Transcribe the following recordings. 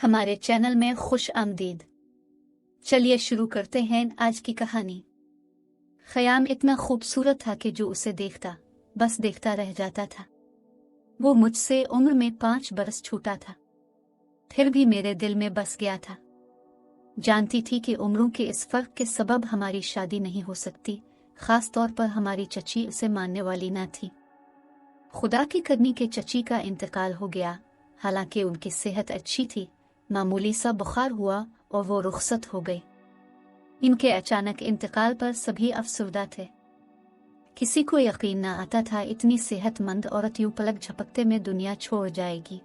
हमारे चैनल में खुश आमदीद। चलिए शुरू करते हैं आज की कहानी। ख़याम इतना खूबसूरत था कि जो उसे देखता बस देखता रह जाता था। वो मुझसे उम्र में 5 बरस छोटा था, फिर भी मेरे दिल में बस गया था। जानती थी कि उम्रों के इस फर्क के सबब हमारी शादी नहीं हो सकती, खास तौर पर हमारी चची उसे मानने वाली न थी। खुदा की करनी के चची का इंतकाल हो गया। हालांकि उनकी सेहत अच्छी थी, मामूली सा बुखार हुआ और वो रुखसत हो गई। इनके अचानक इंतकाल पर सभी अफसरदा थे। किसी को यकीन न आता था इतनी सेहतमंद औरत यूं पलक झपकते में दुनिया छोड़ जाएगी।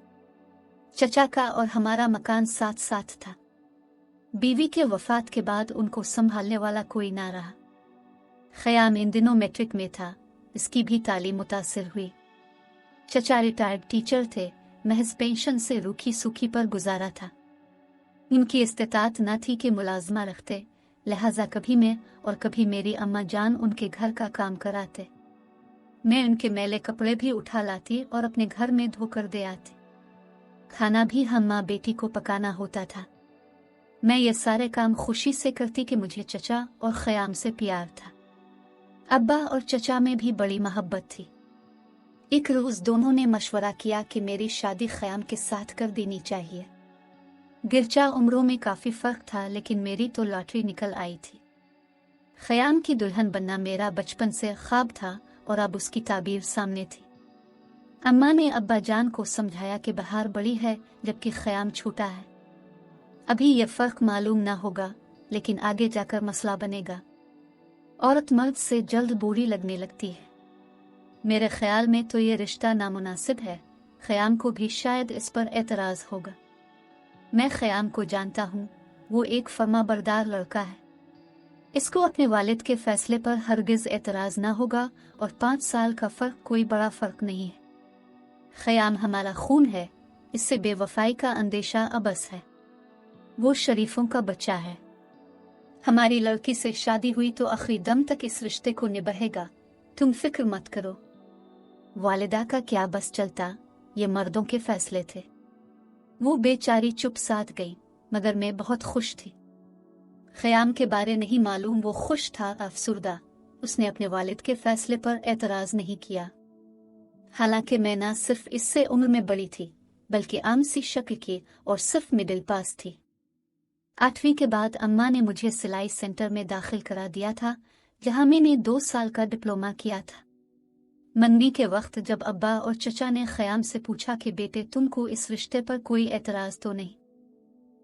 चचा का और हमारा मकान साथ साथ था। बीवी के वफात के बाद उनको संभालने वाला कोई ना रहा। ख़याम इन दिनों मैट्रिक में था, इसकी भी तालीम मुतासिर हुई। चचा रिटायर्ड टीचर थे, महज पेंशन से रूखी सूखी पर गुजारा था। इनकी इस्तेतात न थी कि मुलाजमा रखते, लिहाजा कभी मैं और कभी मेरी अम्मा जान उनके घर का काम कराते। मैं उनके मैले कपड़े भी उठा लाती और अपने घर में धोकर दे आती। खाना भी हम माँ बेटी को पकाना होता था। मैं ये सारे काम खुशी से करती कि मुझे चचा और ख़याम से प्यार था। अब्बा और चचा में भी बड़ी मोहब्बत थी। एक रोज़ दोनों ने मशवरा किया कि मेरी शादी ख़याम के साथ कर देनी चाहिए। गिरचा उम्रों में काफ़ी फ़र्क था, लेकिन मेरी तो लॉटरी निकल आई थी। ख़याम की दुल्हन बनना मेरा बचपन से ख्वाब था और अब उसकी ताबीर सामने थी। अम्मा ने अब्बा जान को समझाया कि बहार बड़ी है जबकि ख़याम छोटा है। अभी यह फ़र्क मालूम ना होगा, लेकिन आगे जाकर मसला बनेगा। औरत मर्द से जल्द बुरी लगने लगती है। मेरे ख्याल में तो ये रिश्ता नामुनासिब है। ख़याम को भी शायद इस पर एतराज़ होगा। मैं ख़याम को जानता हूँ, वो एक फर्माबरदार लड़का है। इसको अपने वालिद के फ़ैसले पर हरगिज़ एतराज़ ना होगा और 5 साल का फ़र्क कोई बड़ा फ़र्क नहीं है। ख़याम हमारा खून है, इससे बेवफ़ाई का अंदेशा अबस है। वो शरीफों का बच्चा है। हमारी लड़की से शादी हुई तो आखिरी दम तक इस रिश्ते को निभाएगा, तुम फिक्र मत करो। वालिदा का क्या बस चलता, ये मर्दों के फैसले थे। वो बेचारी चुप साध गई, मगर मैं बहुत खुश थी। ख़याम के बारे नहीं मालूम वो खुश था अफसुर्दा। उसने अपने वालिद के फैसले पर एतराज़ नहीं किया। हालांकि मैं ना सिर्फ इससे उम्र में बड़ी थी, बल्कि आम सी शक्ल की और सिर्फ मिडिल पास थी। 8वीं के बाद अम्मा ने मुझे सिलाई सेंटर में दाखिल करा दिया था, जहां मैंने 2 साल का डिप्लोमा किया था। मंदी के वक्त जब अब्बा और चचा ने ख़याम से पूछा कि बेटे तुमको इस रिश्ते पर कोई एतराज़ तो नहीं,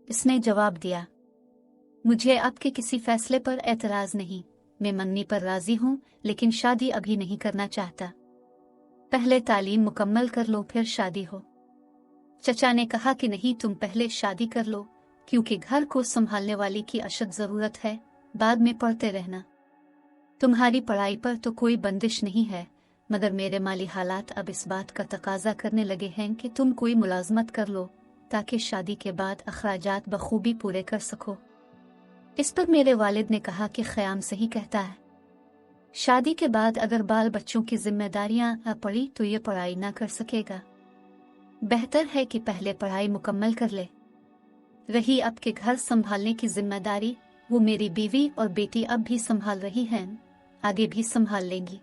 इसने जवाब दिया, मुझे आपके किसी फैसले पर एतराज़ नहीं। मैं मन्नी पर राज़ी हूँ, लेकिन शादी अभी नहीं करना चाहता। पहले तालीम मुकम्मल कर लो फिर शादी हो। चचा ने कहा कि नहीं, तुम पहले शादी कर लो, क्योंकि घर को संभालने वाली की अशद ज़रूरत है, बाद में पढ़ते रहना। तुम्हारी पढ़ाई पर तो कोई बंदिश नहीं है, मगर मेरे माली हालात अब इस बात का तकाजा करने लगे हैं कि तुम कोई मुलाजमत कर लो, ताकि शादी के बाद अखराजात बखूबी पूरे कर सको। इस पर मेरे वालिद ने कहा कि ख़याम सही कहता है। शादी के बाद अगर बाल बच्चों की जिम्मेदारियां न पड़ी तो ये पढ़ाई ना कर सकेगा। बेहतर है कि पहले पढ़ाई मुकम्मल कर ले। रही अब के घर संभालने की जिम्मेदारी, वो मेरी बीवी और बेटी अब भी संभाल रही हैं, आगे भी संभाल लेंगी।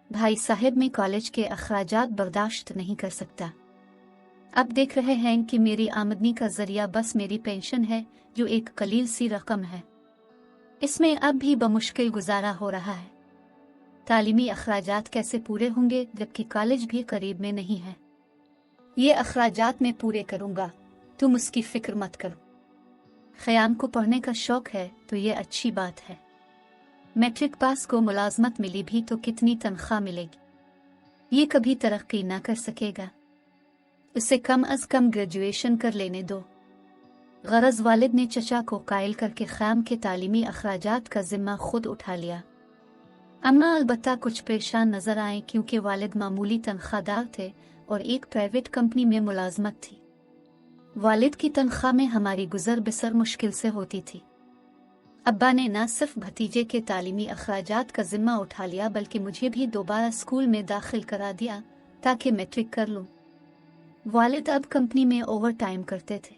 भाई साहब में कॉलेज के अखराजात बर्दाश्त नहीं कर सकता। अब देख रहे हैं कि मेरी आमदनी का जरिया बस मेरी पेंशन है, जो एक कलील सी रकम है। इसमें अब भी बमुश्किल गुजारा हो रहा है। तालीमी अखराजात कैसे पूरे होंगे जबकि कॉलेज भी करीब में नहीं है। ये अखराजात मैं पूरे करूँगा, तुम उसकी फिक्र मत करो। ख़याम को पढ़ने का शौक है तो ये अच्छी बात है। मैट्रिक पास को मुलाजमत मिली भी तो कितनी तनख्वाह मिलेगी? ये कभी तरक्की ना कर सकेगा। उसे कम अज़ कम ग्रेजुएशन कर लेने दो। गरज वालिद ने चचा को कायल करके ख़याम के तालीमी अखराजात का ज़िम्मा खुद उठा लिया। अम्मा अलबत्ता कुछ परेशान नज़र आए, क्योंकि वालिद मामूली तनख्वाहदार थे और एक प्राइवेट कंपनी में मुलाजमत थी। वालिद की तनख्वाह में हमारी गुजर बसर मुश्किल से होती थी। अब्बा ने न सिर्फ भतीजे के तालीमी अखराजात का ज़िम्मा उठा लिया, बल्कि मुझे भी दोबारा स्कूल में दाखिल करा दिया ताकि मैट्रिक कर लूँ। वालिद अब कंपनी में ओवर टाइम करते थे।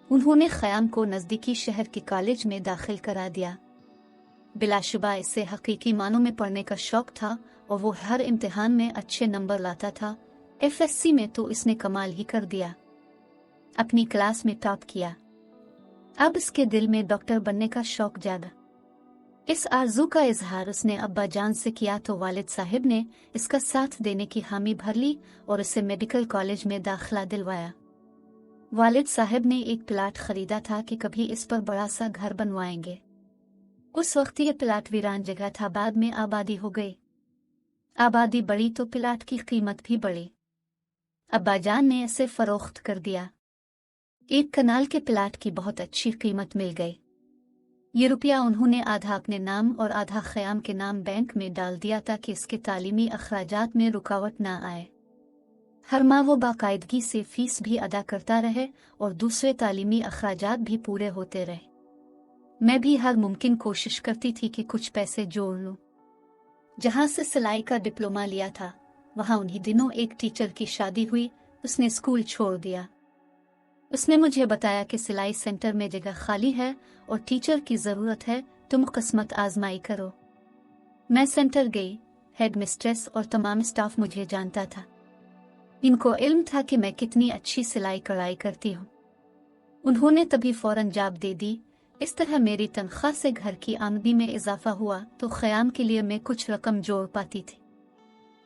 उन्होंने ख़याम को नज़दीकी शहर के कॉलेज में दाखिल करा दिया। बिलाशुबा इससे हकीकी मानों में पढ़ने का शौक था और वो हर इम्तिहान में अच्छे नंबर लाता था। FSC में तो इसने कमाल ही कर दिया, अपनी क्लास में टॉप किया। अब इसके दिल में डॉक्टर बनने का शौक जागा। इस आरज़ू का इजहार उसने अब्बा जान से किया तो वालिद साहिब ने इसका साथ देने की हामी भर ली और इसे मेडिकल कॉलेज में दाखिला दिलवाया। वालिद साहिब ने एक प्लाट खरीदा था कि कभी इस पर बड़ा सा घर बनवाएंगे। उस वक्त ये प्लाट वीरान जगह था, बाद में आबादी हो गई। आबादी बढ़ी तो प्लाट की कीमत भी बढ़ी। अब्बा जान ने इसे फरोख्त कर दिया। एक कनाल के प्लाट की बहुत अच्छी कीमत मिल गई। ये रुपया उन्होंने आधा अपने नाम और आधा ख़याम के नाम बैंक में डाल दिया ताकि इसके तालीमी अखराजात में रुकावट ना आए। हर माह वो बाकायदगी से फीस भी अदा करता रहे और दूसरे तालीमी अखराजात भी पूरे होते रहे। मैं भी हर मुमकिन कोशिश करती थी कि कुछ पैसे जोड़ लूं। जहां से सिलाई का डिप्लोमा लिया था वहां उन्हीं दिनों एक टीचर की शादी हुई। उसने स्कूल छोड़ दिया। उसने मुझे बताया कि सिलाई सेंटर में जगह खाली है और टीचर की ज़रूरत है, तुम किस्मत आजमाई करो। मैं सेंटर गई। हेड मिस्ट्रेस और तमाम स्टाफ मुझे जानता था। इनको इल्म था कि मैं कितनी अच्छी सिलाई कढ़ाई करती हूँ। उन्होंने तभी फौरन जवाब दे दी। इस तरह मेरी तनख्वाह से घर की आमदनी में इजाफा हुआ तो ख़याम के लिए मैं कुछ रकम जोड़ पाती थी।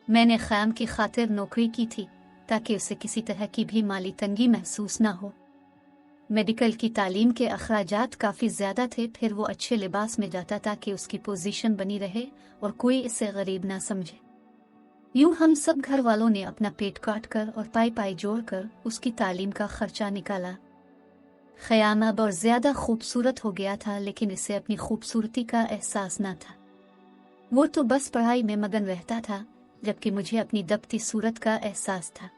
मैंने ख़याम की खातिर नौकरी की थी ताकि उसे किसी तरह की भी माली तंगी महसूस ना हो। मेडिकल की तालीम के अखराजात काफ़ी ज़्यादा थे, फिर वो अच्छे लिबास में जाता ताकि उसकी पोजीशन बनी रहे और कोई इसे गरीब ना समझे। यूं हम सब घर वालों ने अपना पेट काट कर और पाई पाई जोड़ कर उसकी तालीम का खर्चा निकाला। ख़याम अब और ज़्यादा खूबसूरत हो गया था, लेकिन इसे अपनी खूबसूरती का एहसास ना था। वो तो बस पढ़ाई में मगन रहता था, जबकि मुझे अपनी दबती सूरत का एहसास था।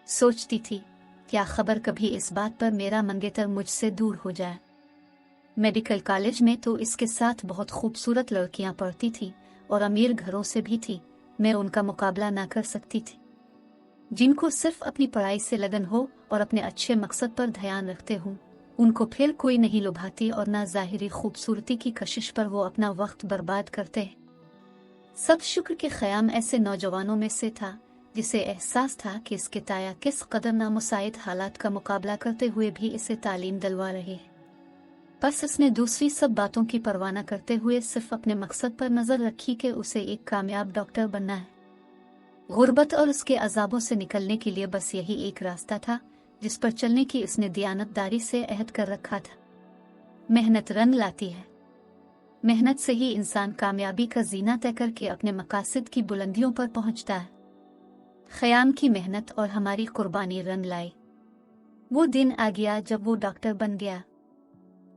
सोचती थी, क्या खबर कभी इस बात पर मेरा मंगेतर मुझसे दूर हो जाए। मेडिकल कॉलेज में तो इसके साथ बहुत खूबसूरत लड़कियां पढ़ती थी और अमीर घरों से भी थी। मैं उनका मुकाबला ना कर सकती थी। जिनको सिर्फ अपनी पढ़ाई से लगन हो और अपने अच्छे मकसद पर ध्यान रखते हों, उनको फिर कोई नहीं लुभाती और ना ज़ाहिरी खूबसूरती की कशिश पर वो अपना वक्त बर्बाद करते हैं। सब शुक्र के ख़याम ऐसे नौजवानों में से था जिसे एहसास था कि इसके ताया किस कदर नामुसाइद हालात का मुकाबला करते हुए भी इसे तालीम दिलवा रहे हैं। बस उसने दूसरी सब बातों की परवाह न करते हुए सिर्फ अपने मकसद पर नज़र रखी कि उसे एक कामयाब डॉक्टर बनना है। गुर्बत और उसके अजाबों से निकलने के लिए बस यही एक रास्ता था जिस पर चलने की उसने दियानतदारी से अहद कर रखा था। मेहनत रंग लाती है। मेहनत से ही इंसान कामयाबी का जीना तय करके अपने मकासद की बुलंदियों पर पहुंचता है। ख़याम की मेहनत और हमारी कुर्बानी रंग लाई। वो दिन आ गया जब वो डॉक्टर बन गया।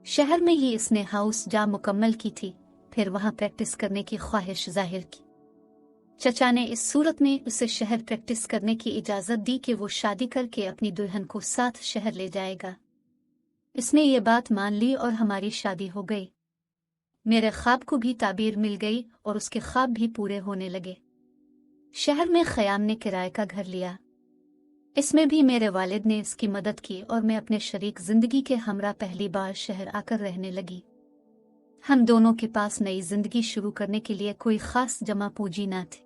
शहर में ही इसने हाउस जा मुकम्मल की थी, फिर वहां प्रैक्टिस करने की ख्वाहिश जाहिर की। चचा ने इस सूरत में उसे शहर प्रैक्टिस करने की इजाज़त दी कि वो शादी करके अपनी दुल्हन को साथ शहर ले जाएगा। इसने ये बात मान ली और हमारी शादी हो गई। मेरे ख्वाब को भी ताबीर मिल गई और उसके ख्वाब भी पूरे होने लगे। शहर में ख़याम ने किराए का घर लिया। इसमें भी मेरे वालिद ने इसकी मदद की और मैं अपने शरीक जिंदगी के हमरा पहली बार शहर आकर रहने लगी। हम दोनों के पास नई जिंदगी शुरू करने के लिए कोई खास जमा पूंजी ना थी।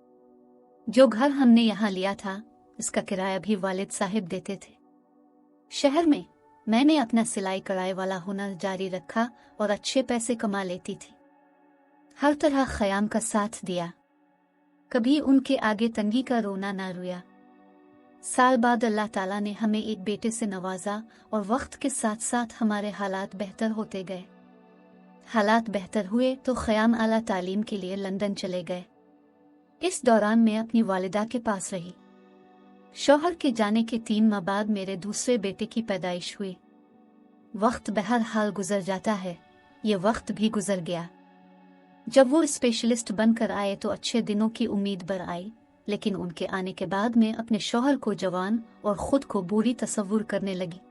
जो घर हमने यहाँ लिया था इसका किराया भी वालिद साहिब देते थे। शहर में मैंने अपना सिलाई कढ़ाई वाला हुनर जारी रखा और अच्छे पैसे कमा लेती थी। हर तरह ख़याम का साथ दिया, कभी उनके आगे तंगी का रोना ना रोया। साल बाद अल्लाह ताला ने हमें एक बेटे से नवाजा और वक्त के साथ साथ हमारे हालात बेहतर होते गए। हालात बेहतर हुए तो ख़याम आला तालीम के लिए लंदन चले गए। इस दौरान मैं अपनी वालिदा के पास रही। शौहर के जाने के 3 माह बाद मेरे दूसरे बेटे की पैदाइश हुई। वक्त बहरहाल गुजर जाता है, ये वक्त भी गुजर गया। जब वो स्पेशलिस्ट बनकर आए तो अच्छे दिनों की उम्मीद बर आई, लेकिन उनके आने के बाद मैं अपने शौहर को जवान और खुद को बुरी तस्वुर करने लगी।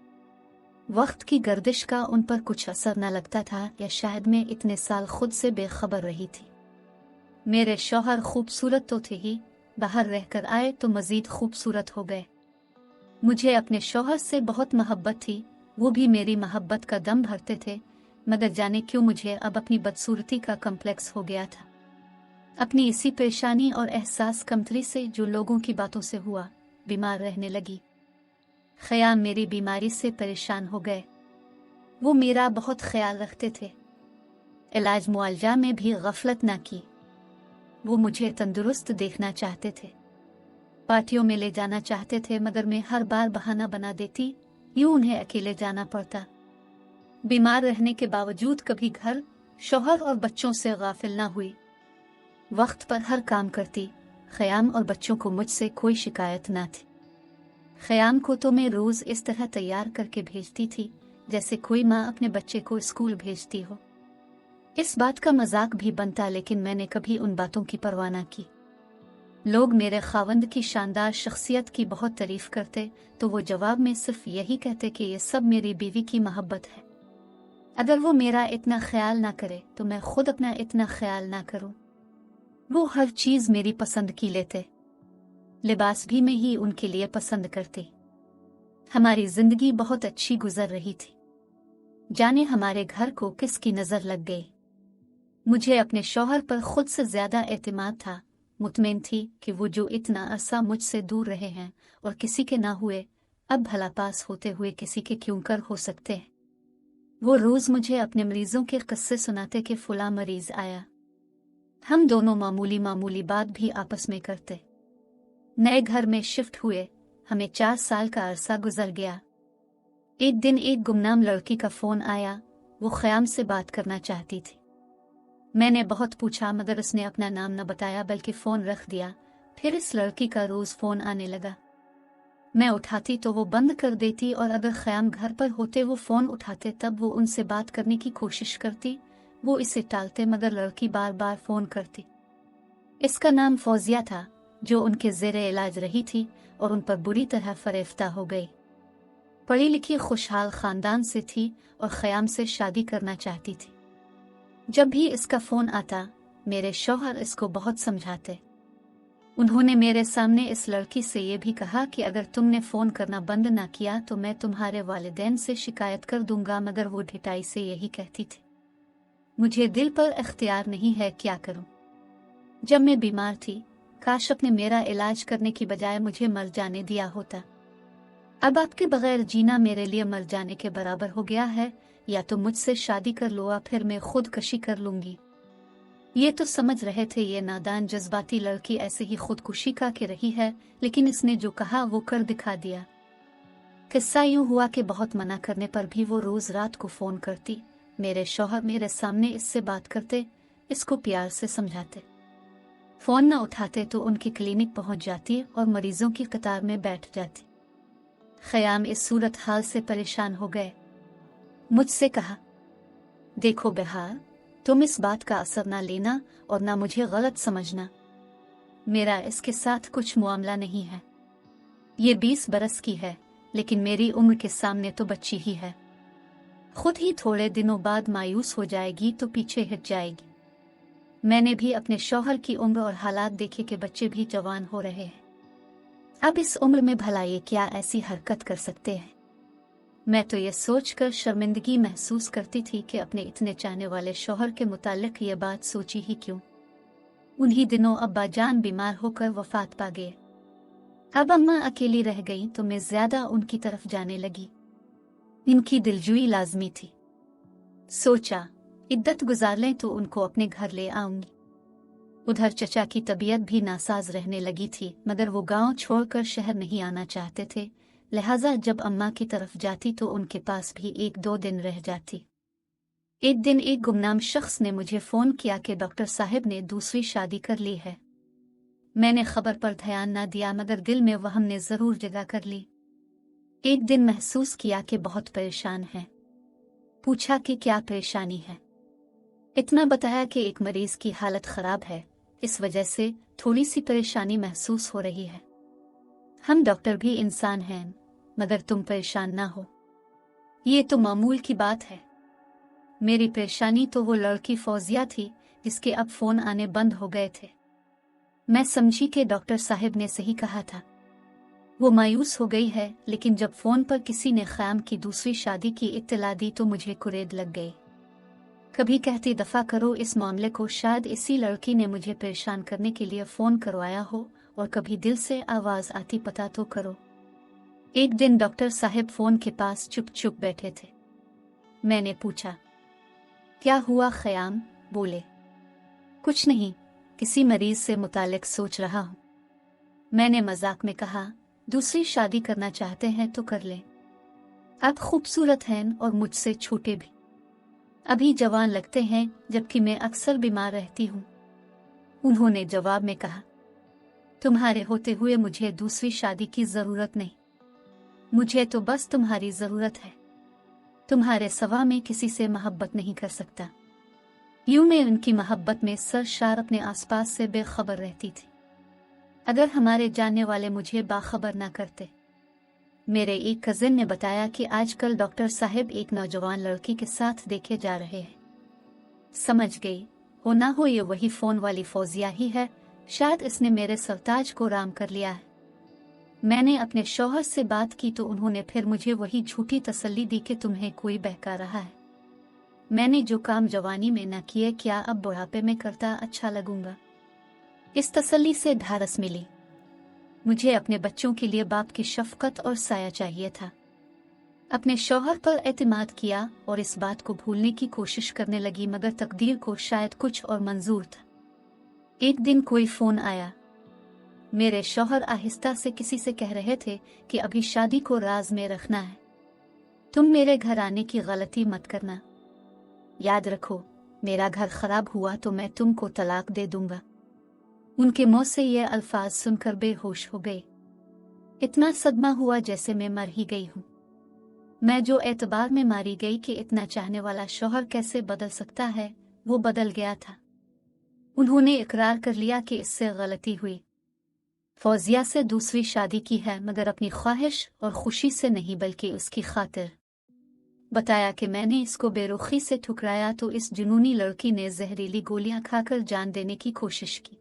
वक्त की गर्दिश का उन पर कुछ असर न लगता था, या शायद मैं इतने साल खुद से बेखबर रही थी। मेरे शौहर खूबसूरत तो थे ही, बाहर रहकर आए तो मजीद खूबसूरत हो गए। मुझे अपने शौहर से बहुत मोहब्बत थी, वो भी मेरी मोहब्बत का दम भरते थे, मगर जाने क्यों मुझे अब अपनी बदसूरती का कम्प्लेक्स हो गया था। अपनी इसी परेशानी और एहसास कमतरी से जो लोगों की बातों से हुआ, बीमार रहने लगी। ख़याम मेरी बीमारी से परेशान हो गए। वो मेरा बहुत ख्याल रखते थे, इलाज मुआलजा में भी गफलत ना की। वो मुझे तंदुरुस्त देखना चाहते थे, पार्टियों में ले जाना चाहते थे, मगर मैं हर बार बहाना बना देती, यूं उन्हें अकेले जाना पड़ता। बीमार रहने के बावजूद कभी घर, शौहर और बच्चों से गाफिल ना हुई। वक्त पर हर काम करती। ख़याम और बच्चों को मुझसे कोई शिकायत ना थी। ख़याम को तो मैं रोज़ इस तरह तैयार करके भेजती थी जैसे कोई माँ अपने बच्चे को स्कूल भेजती हो। इस बात का मजाक भी बनता, लेकिन मैंने कभी उन बातों की परवाह ना की। लोग मेरे खावंद की शानदार शख्सियत की बहुत तारीफ करते तो वो जवाब में सिर्फ यही कहते कि ये सब मेरी बीवी की मोहब्बत है। अगर वो मेरा इतना ख्याल ना करे तो मैं खुद अपना इतना ख्याल ना करूं। वो हर चीज़ मेरी पसंद की लेते, लिबास भी मैं ही उनके लिए पसंद करती। हमारी जिंदगी बहुत अच्छी गुजर रही थी। जाने हमारे घर को किसकी नजर लग गई। मुझे अपने शौहर पर खुद से ज्यादा एतमाद था। मुतमईन थी कि वो जो इतना अरसा मुझसे दूर रहे हैं और किसी के ना हुए, अब भला पास होते हुए किसी के क्यों कर हो सकते हैं। वो रोज मुझे अपने मरीजों के किस्से सुनाते कि फुला मरीज आया। हम दोनों मामूली मामूली बात भी आपस में करते। नए घर में शिफ्ट हुए, हमें 4 साल का अरसा गुजर गया। एक दिन एक गुमनाम लड़की का फोन आया। वो ख़याम से बात करना चाहती थी। मैंने बहुत पूछा, मगर उसने अपना नाम न बताया बल्कि फ़ोन रख दिया। फिर इस लड़की का रोज़ फ़ोन आने लगा। मैं उठाती तो वो बंद कर देती, और अगर ख़याम घर पर होते वो फ़ोन उठाते तब वो उनसे बात करने की कोशिश करती। वो इसे टालते, मगर लड़की बार बार फ़ोन करती। इसका नाम फौजिया था, जो उनके ज़ेरे इलाज रही थी और उन पर बुरी तरह फरेफ्ता हो गई। पढ़ी लिखी खुशहाल ख़ानदान से थी और ख़याम से शादी करना चाहती थी। जब भी इसका फ़ोन आता, मेरे शौहर इसको बहुत समझाते। उन्होंने मेरे सामने इस लड़की से ये भी कहा कि अगर तुमने फ़ोन करना बंद ना किया तो मैं तुम्हारे वालिदैन से शिकायत कर दूंगा, मगर वो ढिठाई से यही कहती थी। मुझे दिल पर इख्तियार नहीं है, क्या करूं। जब मैं बीमार थी, काश अपने मेरा इलाज करने की बजाय मुझे मर जाने दिया होता। अब आपके बगैर जीना मेरे लिए मर जाने के बराबर हो गया है। या तो मुझसे शादी कर लो या फिर मैं खुदकशी कर लूंगी। ये तो समझ रहे थे ये नादान जज्बाती लड़की ऐसे ही खुदकुशी का के रही है, लेकिन इसने जो कहा वो कर दिखा दिया। किस्सा यूं हुआ कि बहुत मना करने पर भी वो रोज रात को फोन करती। मेरे शौहर मेरे सामने इससे बात करते, इसको प्यार से समझाते। फोन न उठाते तो उनकी क्लिनिक पहुंच जाती और मरीजों की कतार में बैठ जाती। ख़याम इस सूरत हाल से परेशान हो गए। मुझसे कहा, देखो बहार, तुम इस बात का असर ना लेना और ना मुझे गलत समझना। मेरा इसके साथ कुछ मामला नहीं है। ये 20 बरस की है, लेकिन मेरी उम्र के सामने तो बच्ची ही है। खुद ही थोड़े दिनों बाद मायूस हो जाएगी तो पीछे हट जाएगी। मैंने भी अपने शौहर की उम्र और हालात देखे कि बच्चे भी जवान हो रहे हैं। अब इस उम्र में भला ये क्या ऐसी हरकत कर सकते हैं। मैं तो ये सोचकर शर्मिंदगी महसूस करती थी कि अपने इतने चाहने वाले शौहर के मुतालिक ये बात सोची ही क्यों। उन्हीं दिनों अब्बा जान बीमार होकर वफात पा गए। अब अम्मा अकेली रह गई तो मैं ज्यादा उनकी तरफ जाने लगी। इनकी दिलजुई लाजमी थी। सोचा, इद्दत गुजार लें तो उनको अपने घर ले आऊंगी। उधर चचा की तबीयत भी नासाज रहने लगी थी, मगर वो गांव छोड़कर शहर नहीं आना चाहते थे। लिहाजा जब अम्मा की तरफ जाती तो उनके पास भी 1-2 दिन रह जाती। एक दिन एक गुमनाम शख्स ने मुझे फ़ोन किया कि डॉक्टर साहब ने दूसरी शादी कर ली है। मैंने खबर पर ध्यान ना दिया, मगर दिल में वहम ने ज़रूर जगह कर ली। एक दिन महसूस किया कि बहुत परेशान है। पूछा कि क्या परेशानी है। इतना बताया कि एक मरीज की हालत ख़राब है, इस वजह से थोड़ी सी परेशानी महसूस हो रही है। हम डॉक्टर भी इंसान हैं, मगर तुम परेशान ना हो, ये तो मामूल की बात है। मेरी परेशानी तो वो लड़की फौजिया थी जिसके अब फ़ोन आने बंद हो गए थे। मैं समझी कि डॉक्टर साहब ने सही कहा था। वो मायूस हो गई है, लेकिन जब फोन पर किसी ने ख़याम की दूसरी शादी की इत्तला दी तो मुझे कुरेद लग गई। कभी कहती दफ़ा करो इस मामले को, शायद इसी लड़की ने मुझे परेशान करने के लिए फ़ोन करवाया हो, और कभी दिल से आवाज़ आती पता तो करो। एक दिन डॉक्टर साहब फ़ोन के पास चुप चुप बैठे थे। मैंने पूछा, क्या हुआ ख़याम? बोले, कुछ नहीं, किसी मरीज से मुतालिक सोच रहा हूँ। मैंने मजाक में कहा, दूसरी शादी करना चाहते हैं तो कर लें, आप खूबसूरत हैं और मुझसे छोटे भी, अभी जवान लगते हैं, जबकि मैं अक्सर बीमार रहती हूँ। उन्होंने जवाब में कहा, तुम्हारे होते हुए मुझे दूसरी शादी की ज़रूरत नहीं, मुझे तो बस तुम्हारी ज़रूरत है। तुम्हारे सिवा मैं किसी से मोहब्बत नहीं कर सकता। यूं मैं उनकी मोहब्बत में सरशार अपने आसपास से बेखबर रहती थी। अगर हमारे जानने वाले मुझे बाखबर ना करते। मेरे एक कजिन ने बताया कि आजकल डॉक्टर साहब एक नौजवान लड़की के साथ देखे जा रहे हैं। समझ गई, हो ना हो ये वही फ़ोन वाली फौजिया ही है, शायद इसने मेरे सरताज को राम कर लिया है। मैंने अपने शौहर से बात की तो उन्होंने फिर मुझे वही झूठी तसल्ली दी कि तुम्हें कोई बहका रहा है। मैंने जो काम जवानी में न किए, क्या अब बुढ़ापे में करता अच्छा लगूंगा। इस तसल्ली से ढारस मिली। मुझे अपने बच्चों के लिए बाप की शफकत और साया चाहिए था। अपने शौहर पर एतमाद किया और इस बात को भूलने की कोशिश करने लगी, मगर तकदीर को शायद कुछ और मंजूर था। एक दिन कोई फ़ोन आया। मेरे शौहर आहिस्ता से किसी से कह रहे थे कि अभी शादी को राज में रखना है, तुम मेरे घर आने की गलती मत करना। याद रखो, मेरा घर खराब हुआ तो मैं तुमको तलाक दे दूंगा। उनके मुंह से ये अल्फाज सुनकर बेहोश हो गए। इतना सदमा हुआ जैसे मैं मर ही गई हूँ। मैं जो एतबार में मारी गई कि इतना चाहने वाला शौहर कैसे बदल सकता है, वो बदल गया था। उन्होंने इकरार कर लिया कि इससे गलती हुई। फौजिया से दूसरी शादी की है, मगर अपनी ख्वाहिश और खुशी से नहीं, बल्कि उसकी खातिर। बताया कि मैंने इसको बेरुखी से ठुकराया तो इस जुनूनी लड़की ने जहरीली गोलियां खाकर जान देने की कोशिश की।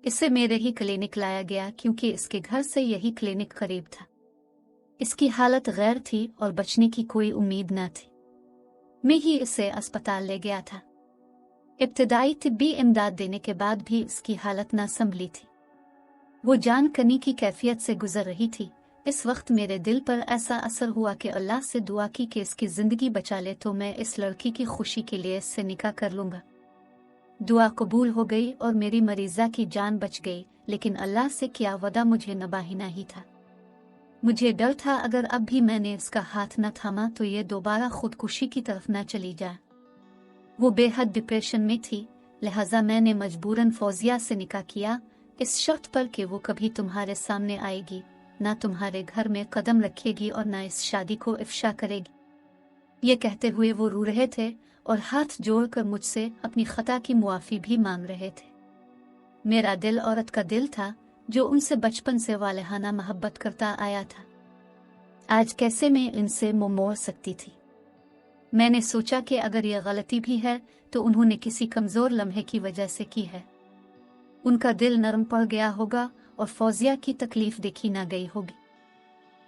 इसे मेरे ही क्लिनिक लाया गया, क्योंकि इसके घर से यही क्लिनिक करीब था। इसकी हालत गैर थी और बचने की कोई उम्मीद न थी। मैं ही इसे अस्पताल ले गया था। इब्तिदाई तिब्बी इमदाद देने के बाद भी इसकी हालत न संभली थी। वो जान कनी की कैफियत से गुजर रही थी। इस वक्त मेरे दिल पर ऐसा असर हुआ कि अल्लाह से दुआ की कि इसकी जिंदगी बचा ले तो मैं इस लड़की की खुशी के लिए इससे निकाह कर लूंगा। दुआ कबूल हो गई और मेरी मरीजा की जान बच गई, लेकिन अल्लाह से किया वदा मुझे नबाहिना ही था। मुझे डर था अगर अब भी मैंने इसका हाथ न थामा तो ये दोबारा खुदकुशी की तरफ न चली जाए। वो बेहद डिप्रेशन में थी, लिहाजा मैंने मजबूरन फौजिया से निकाह किया, इस शर्त पर कि वो कभी तुम्हारे सामने आएगी, ना तुम्हारे घर में कदम रखेगी और ना इस शादी को इफ्शा करेगी। ये कहते हुए वो रो रहे थे और हाथ जोड़कर मुझसे अपनी खता की मुआफ़ी भी मांग रहे थे। मेरा दिल औरत का दिल था जो उनसे बचपन से वालहाना मोहब्बत करता आया था। आज कैसे मैं इनसे मुंह मोड़ सकती थी। मैंने सोचा कि अगर ये गलती भी है तो उन्होंने किसी कमज़ोर लम्हे की वजह से की है। उनका दिल नरम पड़ गया होगा और फौजिया की तकलीफ देखी ना गई होगी।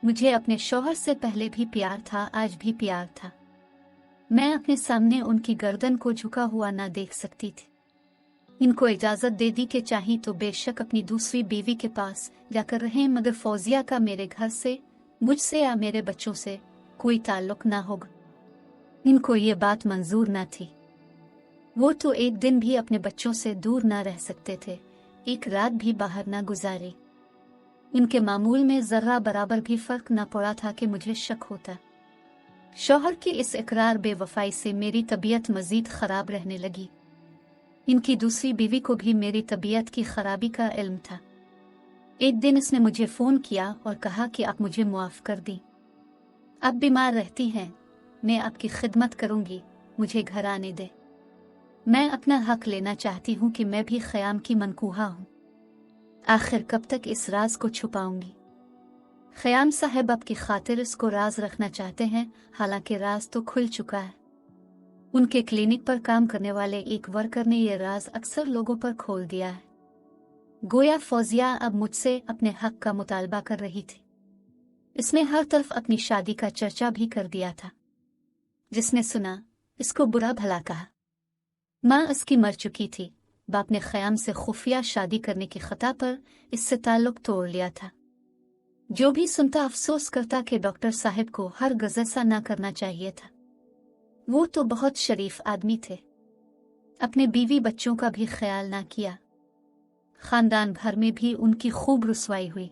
मुझे अपने शौहर से पहले भी प्यार था, आज भी प्यार था। मैं अपने सामने उनकी गर्दन को झुका हुआ ना देख सकती थी। इनको इजाज़त दे दी कि चाही तो बेशक अपनी दूसरी बीवी के पास जाकर रहें, मगर फौजिया का मेरे घर से, मुझसे या मेरे बच्चों से कोई ताल्लुक ना होगा। इनको ये बात मंजूर ना थी। वो तो एक दिन भी अपने बच्चों से दूर ना रह सकते थे, एक रात भी बाहर ना गुजारे। इनके मामूल में जर्रा बराबर भी फर्क ना पड़ा था कि मुझे शक होता। शौहर की इस इकरार बेवफाई से मेरी तबीयत मजीद खराब रहने लगी। इनकी दूसरी बीवी को भी मेरी तबीयत की खराबी का इल्म था। एक दिन इसने मुझे फ़ोन किया और कहा कि आप मुझे मुआफ़ कर दी, आप बीमार रहती हैं, मैं आपकी खिदमत करूंगी, मुझे घर आने दे। मैं अपना हक लेना चाहती हूँ कि मैं भी ख़याम की मनकूहा हूँ। आखिर कब तक इस राज को छुपाऊंगी। ख़याम साहब आपकी खातिर इसको राज रखना चाहते हैं, हालांकि राज तो खुल चुका है। उनके क्लिनिक पर काम करने वाले एक वर्कर ने यह राज अक्सर लोगों पर खोल दिया है। गोया फौजिया अब मुझसे अपने हक का मुतालबा कर रही थी। इसने हर तरफ अपनी शादी का चर्चा भी कर दिया था। जिसने सुना इसको बुरा भला कहा। माँ इसकी मर चुकी थी। बाप ने ख़याम से खुफिया शादी करने की खता पर इससे ताल्लुक तोड़ लिया था। जो भी सुनता अफसोस करता कि डॉक्टर साहब को हर गज़ल सा ना करना चाहिए था। वो तो बहुत शरीफ आदमी थे। अपने बीवी बच्चों का भी ख्याल ना किया। खानदान भर में भी उनकी खूब रुसवाई हुई।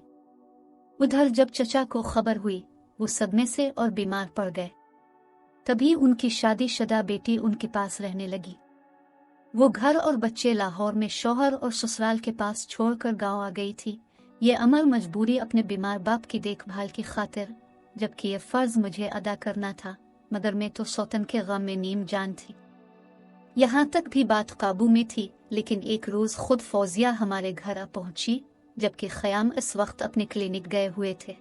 उधर जब चचा को खबर हुई वो सदमे से और बीमार पड़ गए। तभी उनकी शादीशुदा बेटी उनके पास रहने लगी। वो घर और बच्चे लाहौर में शौहर और ससुराल के पास छोड़कर गांव आ गई थी। ये अमल मजबूरी अपने बीमार बाप की देखभाल की खातिर, जबकि ये फर्ज मुझे अदा करना था, मगर मैं तो सौतन के गम में नीम जान थी। यहाँ तक भी बात काबू में थी, लेकिन एक रोज़ खुद फौजिया हमारे घर आ पहुंची, जबकि ख़याम इस वक्त अपने क्लिनिक गए हुए थे।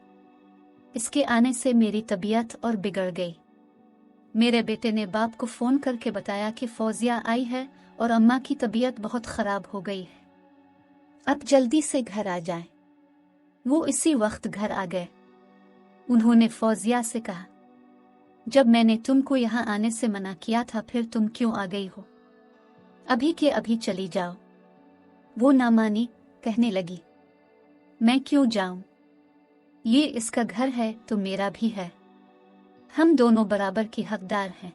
इसके आने से मेरी तबीयत और बिगड़ गई। मेरे बेटे ने बाप को फ़ोन करके बताया कि फौजिया आई है और अम्मा की तबीयत बहुत ख़राब हो गई है, अब जल्दी से घर आ जाएं। वो इसी वक्त घर आ गए। उन्होंने फौजिया से कहा, जब मैंने तुमको यहाँ आने से मना किया था फिर तुम क्यों आ गई हो? अभी के अभी चली जाओ। वो ना मानी, कहने लगी, मैं क्यों जाऊं? ये इसका घर है तो मेरा भी है। हम दोनों बराबर की हकदार हैं।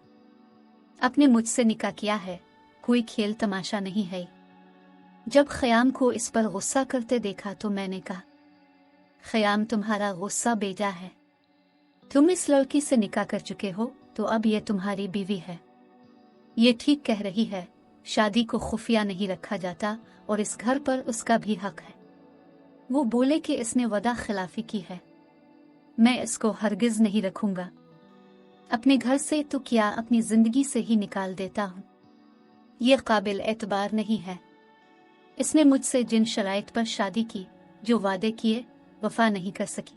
अपने मुझसे निकाह किया है, कोई खेल तमाशा नहीं है। जब ख़याम को इस पर गुस्सा करते देखा तो मैंने कहा, ख़याम तुम्हारा गुस्सा बेजा है। तुम इस लड़की से निकाह कर चुके हो तो अब ये तुम्हारी बीवी है। ये ठीक कह रही है, शादी को खुफिया नहीं रखा जाता और इस घर पर उसका भी हक है। वो बोले कि इसने वदा खिलाफी की है, मैं इसको हरगिज नहीं रखूंगा। अपने घर से तो क्या अपनी जिंदगी से ही निकाल देता हूँ। ये काबिल एतबार नहीं है। इसने मुझसे जिन शराइत पर शादी की, जो वादे किए, वफा नहीं कर सकी।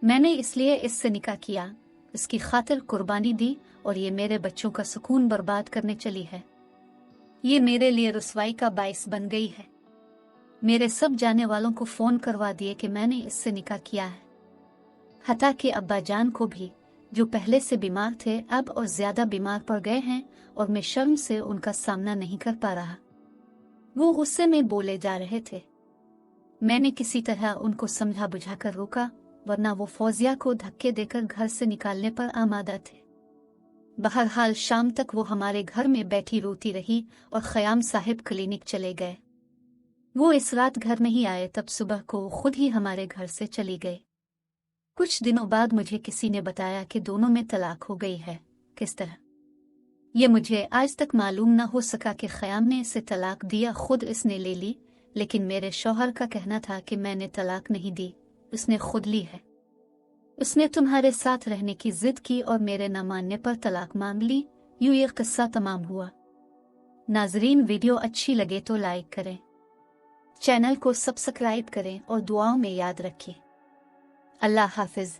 मैंने इसलिए इससे निकाह किया, इसकी खातिर कुर्बानी दी और ये मेरे बच्चों का सुकून बर्बाद करने चली है। ये मेरे लिए रुसवाई का बाइस बन गई है। मेरे सब जाने वालों को फ़ोन करवा दिए कि मैंने इससे निकाह किया है। हता कि अब्बा जान को भी, जो पहले से बीमार थे अब और ज़्यादा बीमार पड़ गए हैं और मैं शर्म से उनका सामना नहीं कर पा रहा। वो गुस्से में बोले जा रहे थे। मैंने किसी तरह उनको समझा बुझा कर रोका, वरना वो फौजिया को धक्के देकर घर से निकालने पर आमादा थे। बहरहाल शाम तक वो हमारे घर में बैठी रोती रही और ख़याम साहिब क्लिनिक चले गए। वो इस रात घर नहीं आए, तब सुबह को खुद ही हमारे घर से चली गए। कुछ दिनों बाद मुझे किसी ने बताया कि दोनों में तलाक हो गई है। किस तरह, ये मुझे आज तक मालूम न हो सका कि ख़याम ने इसे तलाक दिया खुद इसने ले ली, लेकिन मेरे शौहर का कहना था कि मैंने तलाक नहीं दी, उसने खुद ली है। उसने तुम्हारे साथ रहने की जिद की और मेरे न मानने पर तलाक मांग ली। यूं ये किस्सा तमाम हुआ। नाजरीन, वीडियो अच्छी लगे तो लाइक करें, चैनल को सब्सक्राइब करें और दुआओं में याद रखें। अल्लाह हाफिज।